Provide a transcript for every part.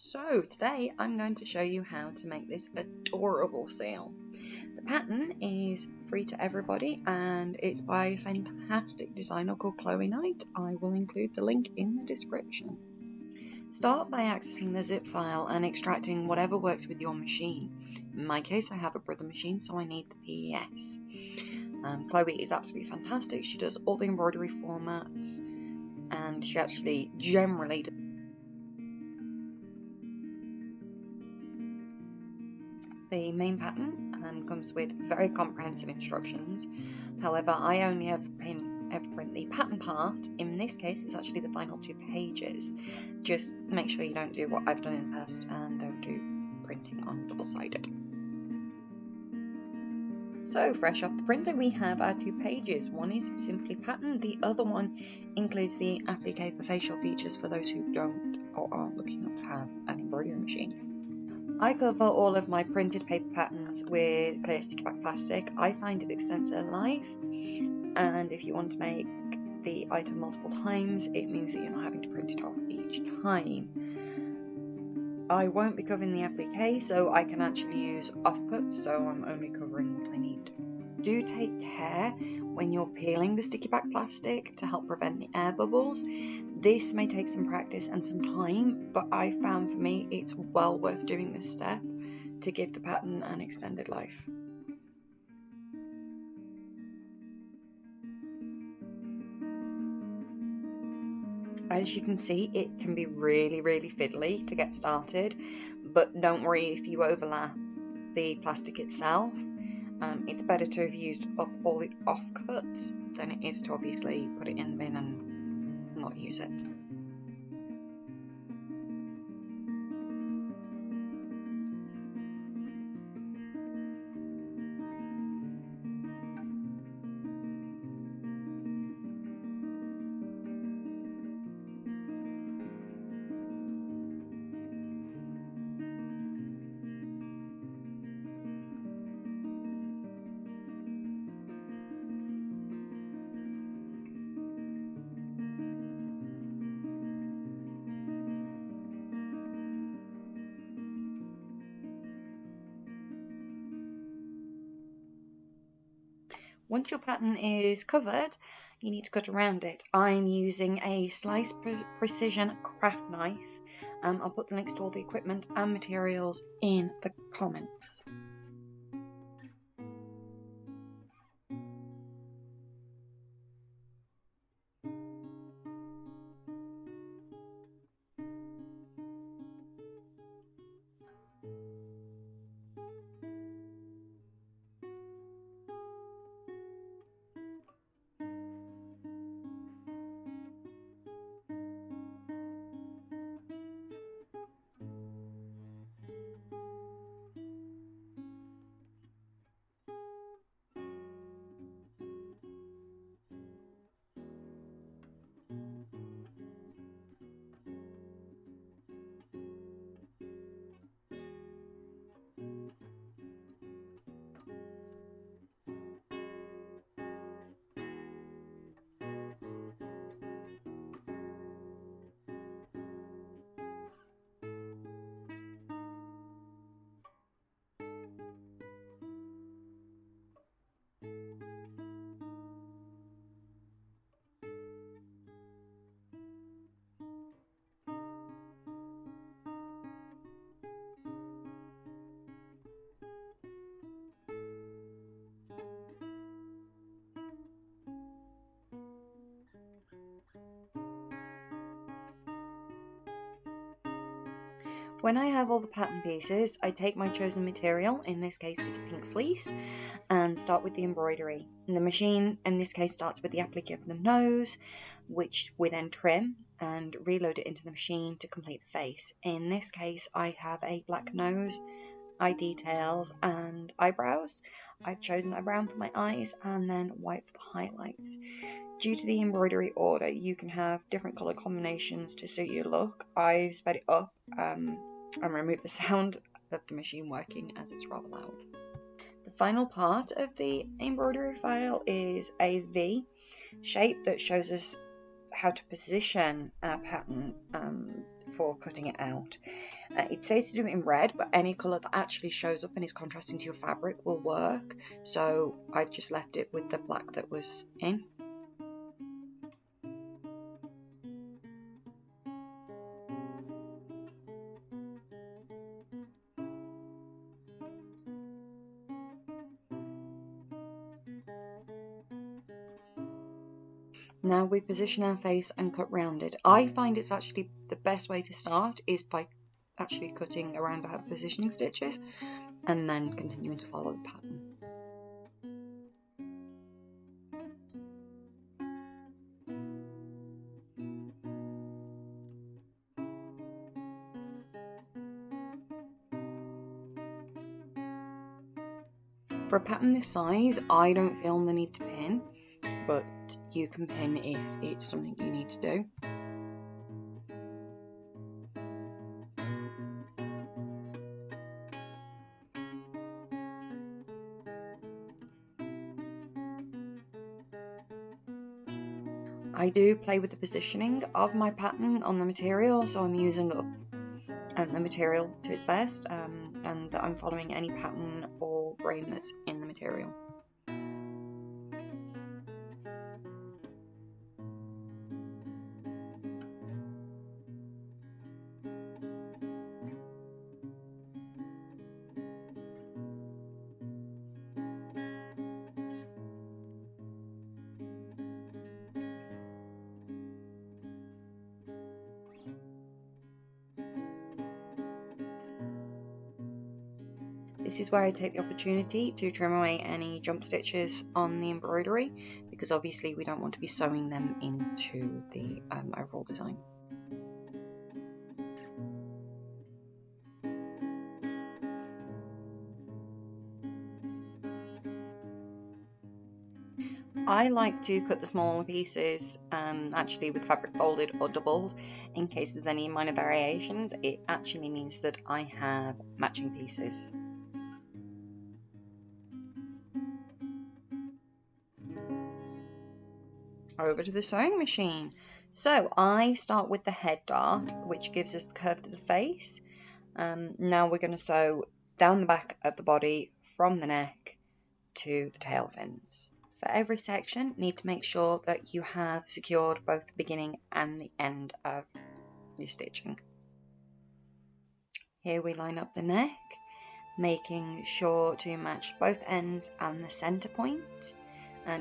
So today I'm going to show you how to make this adorable seal. The pattern is free to everybody and it's by a fantastic designer called Choly Knight. I will include the link in the description. Start by accessing the zip file and extracting whatever works with your machine. In my case I have a Brother machine, so I need the PES. Chloe is absolutely fantastic. She does all the embroidery formats and she actually generally does the main pattern and comes with very comprehensive instructions. However, I only ever print the pattern part. In this case, it's actually the final 2 pages. Just make sure you don't do what I've done in the past and don't do printing on double-sided. So, fresh off the printer, we have our 2 pages. One is simply pattern, the other one includes the applique for facial features for those who don't or aren't looking to have an embroidery machine. I cover all of my printed paper patterns with clear sticky back plastic. I find it extends their life, and if you want to make the item multiple times, it means that you're not having to print it off each time. I won't be covering the applique, so I can actually use offcuts, so I'm only covering what I need. Do take care when you're peeling the sticky back plastic to help prevent the air bubbles. This may take some practice and some time, but I found for me it's well worth doing this step to give the pattern an extended life. As you can see, it can be really fiddly to get started, but don't worry if you overlap the plastic itself. It's better to have used up all the offcuts than it is to obviously put it in the bin and not use it. Once your pattern is covered, you need to cut around it. I'm using a Slice Precision craft knife. I'll put the links to all the equipment and materials in the comments. When I have all the pattern pieces, I take my chosen material, in this case it's pink fleece, and start with the embroidery. And the machine, in this case, starts with the applique for the nose, which we then trim and reload it into the machine to complete the face. In this case, I have a black nose, eye details, and eyebrows. I've chosen a brown for my eyes and then white for the highlights. Due to the embroidery order, you can have different colour combinations to suit your look. I've sped it up and removed the sound of the machine working as it's rather loud. The final part of the embroidery file is a V shape that shows us how to position our pattern for cutting it out. It says to do it in red, but any colour that actually shows up and is contrasting to your fabric will work, so I've just left it with the black that was in. Now we position our face and cut round it. I find it's actually the best way to start is by actually cutting around our positioning stitches and then continuing to follow the pattern. For a pattern this size, I don't feel the need to pin, but you can pin if it's something you need to do. I do play with the positioning of my pattern on the material, so I'm using up the material to its best, and I'm following any pattern or grain that's in the material. This is where I take the opportunity to trim away any jump stitches on the embroidery, because obviously we don't want to be sewing them into the overall design. I like to cut the smaller pieces actually with fabric folded or doubled in case there's any minor variations. It actually means that I have matching pieces. Over to the sewing machine. So I start with the head dart, which gives us the curve to the face. Now we're going to sew down the back of the body from the neck to the tail fins. For every section, you need to make sure that you have secured both the beginning and the end of your stitching. Here we line up the neck, making sure to match both ends and the center point.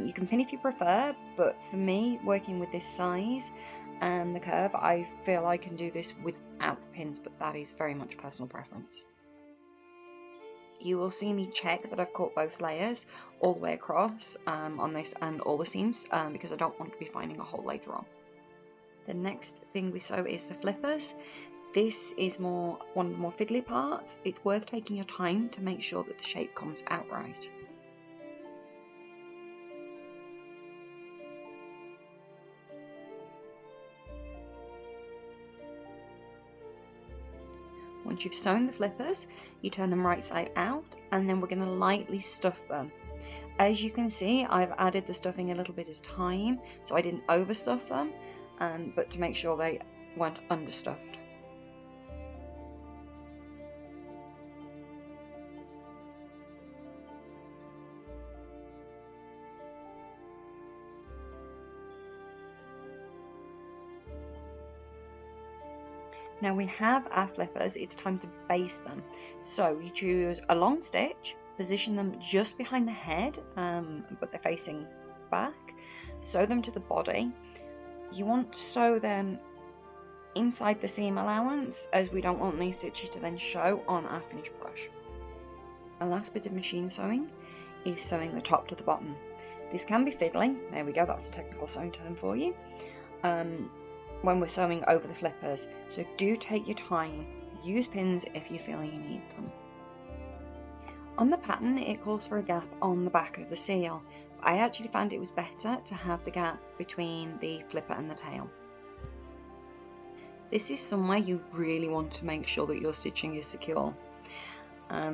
You can pin if you prefer, but for me, working with this size and the curve, I feel I can do this without the pins, but that is very much personal preference. You will see me check that I've cut both layers all the way across on this and all the seams, because I don't want to be finding a hole later on. The next thing we sew is the flippers. This is one of the more fiddly parts. It's worth taking your time to make sure that the shape comes out right. Once you've sewn the flippers, you turn them right side out, and then we're going to lightly stuff them. As you can see, I've added the stuffing a little bit at a time, so I didn't overstuff them, but to make sure they weren't understuffed. Now we have our flippers, it's time to base them. So you choose a long stitch, position them just behind the head, but they're facing back. Sew them to the body. You want to sew them inside the seam allowance, as we don't want these stitches to then show on our finished brush. The last bit of machine sewing is sewing the top to the bottom. This can be fiddling, there we go, that's a technical sewing term for you. When we're sewing over the flippers, so do take your time. Use pins if you feel you need them. On the pattern, it calls for a gap on the back of the seal. I actually found it was better to have the gap between the flipper and the tail. This is somewhere you really want to make sure that your stitching is secure.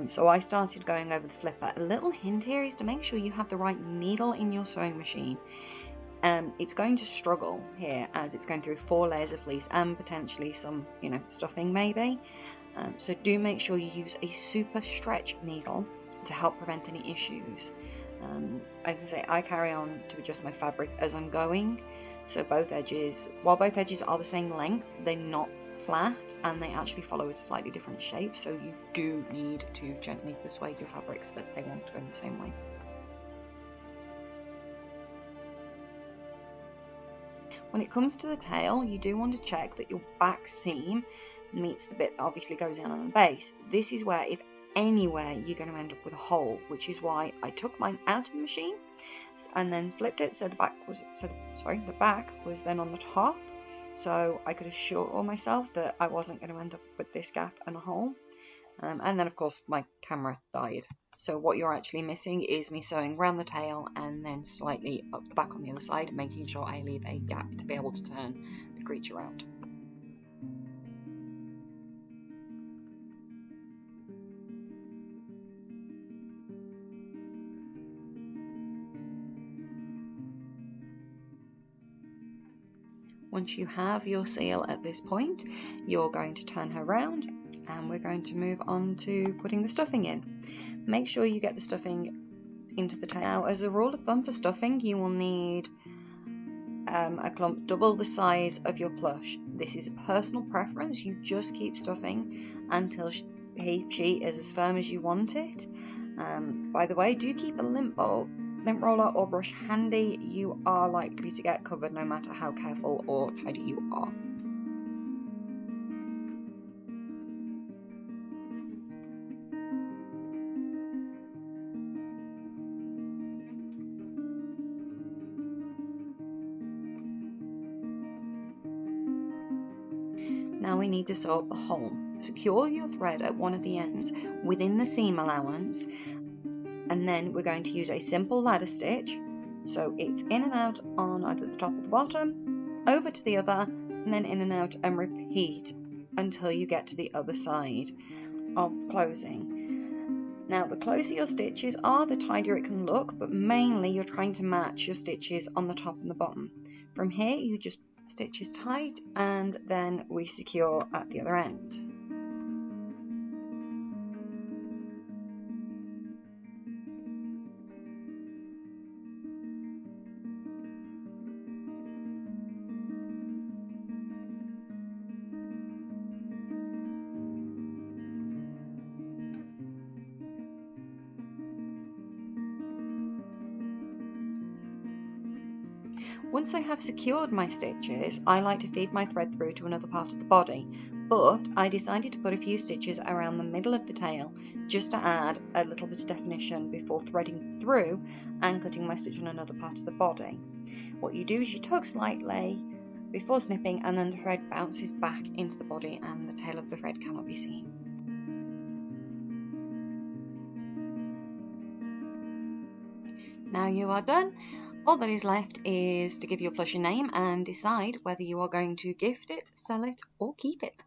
So I started going over the flipper. A little hint here is to make sure you have the right needle in your sewing machine. It's going to struggle here as it's going through 4 layers of fleece and potentially some, stuffing maybe. So do make sure you use a super stretch needle to help prevent any issues. As I say, I carry on to adjust my fabric as I'm going. So while both edges are the same length, they're not flat and they actually follow a slightly different shape. So you do need to gently persuade your fabrics that they want to go in the same way. When it comes to the tail, you do want to check that your back seam meets the bit that obviously goes in on the base. This is where, if anywhere, you're going to end up with a hole, which is why I took mine out of the machine and then flipped it so the back was then on the top, so I could assure myself that I wasn't going to end up with this gap and a hole. And then of course my camera died. So what you're actually missing is me sewing around the tail and then slightly up the back on the other side, making sure I leave a gap to be able to turn the creature around. Once you have your seal at this point, you're going to turn her around and we're going to move on to putting the stuffing in. Make sure you get the stuffing into the tail. Now, as a rule of thumb for stuffing, you will need a clump double the size of your plush. This is a personal preference. You just keep stuffing until she is as firm as you want it. By the way, do keep a lint roller or brush handy. You are likely to get covered no matter how careful or tidy you are. Now we need to sew up the hole. Secure your thread at one of the ends within the seam allowance, and then we're going to use a simple ladder stitch. So it's in and out on either the top or the bottom, over to the other, and then in and out, and repeat until you get to the other side of closing. Now, the closer your stitches are, the tidier it can look, but mainly you're trying to match your stitches on the top and the bottom. From here, you just stitches tight and then we secure at the other end. Once I have secured my stitches, I like to feed my thread through to another part of the body, but I decided to put a few stitches around the middle of the tail just to add a little bit of definition before threading through and cutting my stitch on another part of the body. What you do is you tug slightly before snipping, and then the thread bounces back into the body and the tail of the thread cannot be seen. Now you are done. All that is left is to give your plush a name and decide whether you are going to gift it, sell it, or keep it.